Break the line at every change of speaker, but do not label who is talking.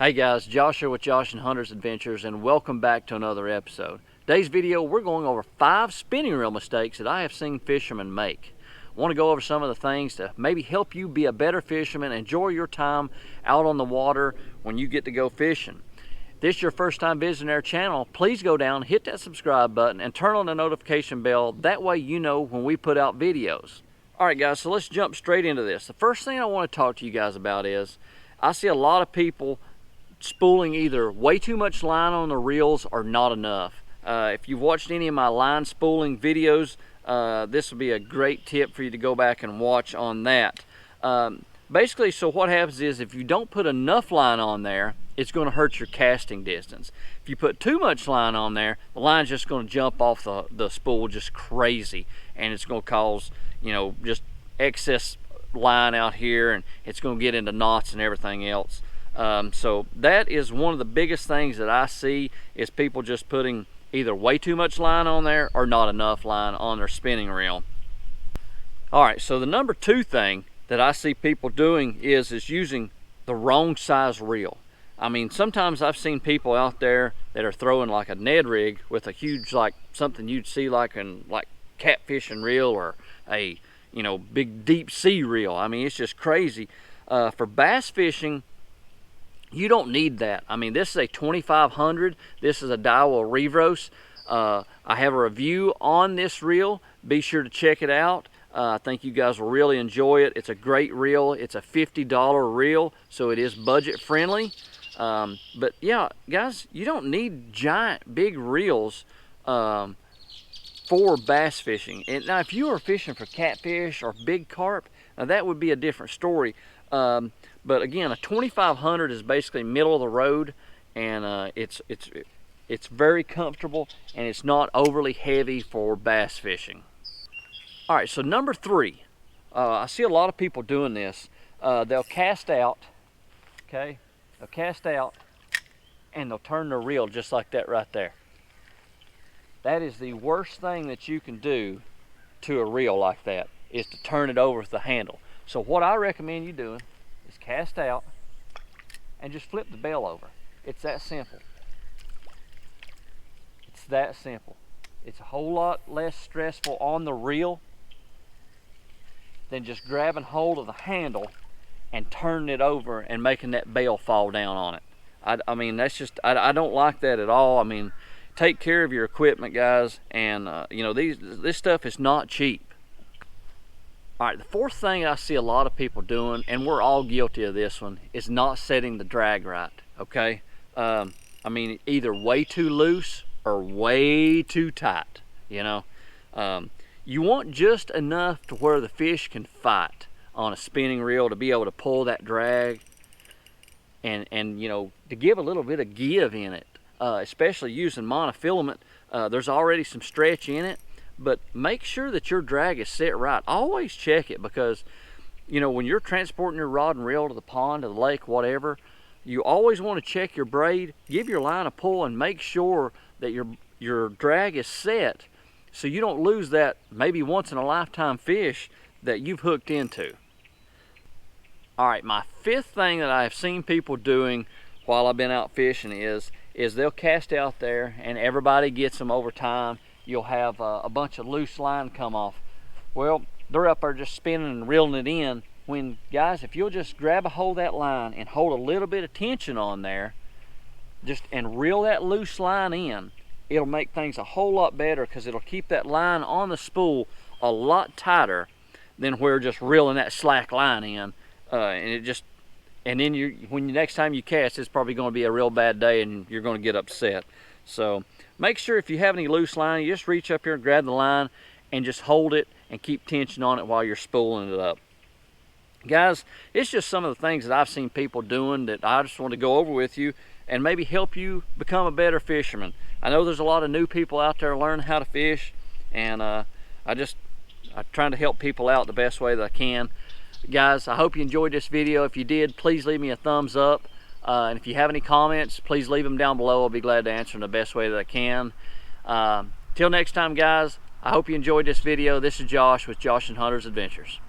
Hey guys, Josh here with Josh and Hunter's Adventures, and welcome back to another episode. Today's video, we're going over 5 spinning reel mistakes that I have seen fishermen make. I want to go over some of the things to maybe help you be a better fisherman, enjoy your time out on the water when you get to go fishing. If this is your first time visiting our channel, please go down, hit that subscribe button, and turn on the notification bell. That way you know when we put out videos. Alright guys, so let's jump straight into this. The first thing I want to talk to you guys about is, I see a lot of people spooling either way too much line on the reels or not enough. If you've watched any of my line spooling videos, this will be a great tip for you to go back and watch on that. Basically, so what happens is if you don't put enough line on there, it's going to hurt your casting distance. If you put too much line on there, the line's just going to jump off the spool just crazy, and it's going to cause, you know, just excess line out here, and it's going to get into knots and everything else. So that is one of the biggest things that I see, is people just putting either way too much line on there or not enough line on their spinning reel. Alright, so the number 2 thing that I see people doing is using the wrong size reel. I mean, sometimes I've seen people out there that are throwing like a Ned rig with a huge, like something you'd see like in like catfishing reel, or a, you know, big deep sea reel. I mean, it's just crazy. For bass fishing, you don't need that. I mean, this is a 2500. This is a Daiwa Revros. I have a review on this reel. Be sure to check it out. I think you guys will really enjoy it. It's a great reel. It's a $50 reel, so it is budget friendly. But yeah, guys, you don't need giant, big reels for bass fishing. And now, if you are fishing for catfish or big carp, now that would be a different story. But again, a 2500 is basically middle of the road, and it's very comfortable, and it's not overly heavy for bass fishing. All right, so number 3, I see a lot of people doing this. They'll cast out, okay? They'll cast out, and they'll turn their reel just like that right there. That is the worst thing that you can do to a reel like that, is to turn it over with the handle. So what I recommend you doing is cast out and just flip the bell over. It's that simple. It's that simple. It's a whole lot less stressful on the reel than just grabbing hold of the handle and turning it over and making that bell fall down on it. I mean, that's just, I don't like that at all. I mean, take care of your equipment, guys, and you know, this stuff is not cheap. All right, the 4th thing I see a lot of people doing, and we're all guilty of this one, is not setting the drag right, okay? I mean, either way too loose or way too tight, you know? You want just enough to where the fish can fight on a spinning reel to be able to pull that drag, and you know, to give a little bit of give in it, especially using monofilament. There's already some stretch in it, but make sure that your drag is set right. Always check it, because you know, when you're transporting your rod and reel to the pond, to the lake, whatever, you always want to check your braid, give your line a pull, and make sure that your drag is set, so you don't lose that maybe once in a lifetime fish that you've hooked into. All right, my 5th thing that I have seen people doing while I've been out fishing is they'll cast out there, and everybody gets them over time. You'll have a bunch of loose line come off. Well, they're up there just spinning and reeling it in, when, guys, if you'll just grab a hold of that line and hold a little bit of tension on there, and reel that loose line in, it'll make things a whole lot better, because it'll keep that line on the spool a lot tighter than where just reeling that slack line in. And then next time you cast, it's probably going to be a real bad day, and you're going to get upset. So make sure, if you have any loose line, you just reach up here and grab the line and just hold it and keep tension on it while you're spooling it up. Guys, it's just some of the things that I've seen people doing that I just want to go over with you and maybe help you become a better fisherman. I know there's a lot of new people out there learning how to fish, and I'm trying to help people out the best way that I can. Guys, I hope you enjoyed this video. If you did, please leave me a thumbs up. And if you have any comments, please leave them down below. I'll be glad to answer them the best way that I can. Till next time, guys, I hope you enjoyed this video. This is Josh with Josh and Hunter's Adventures.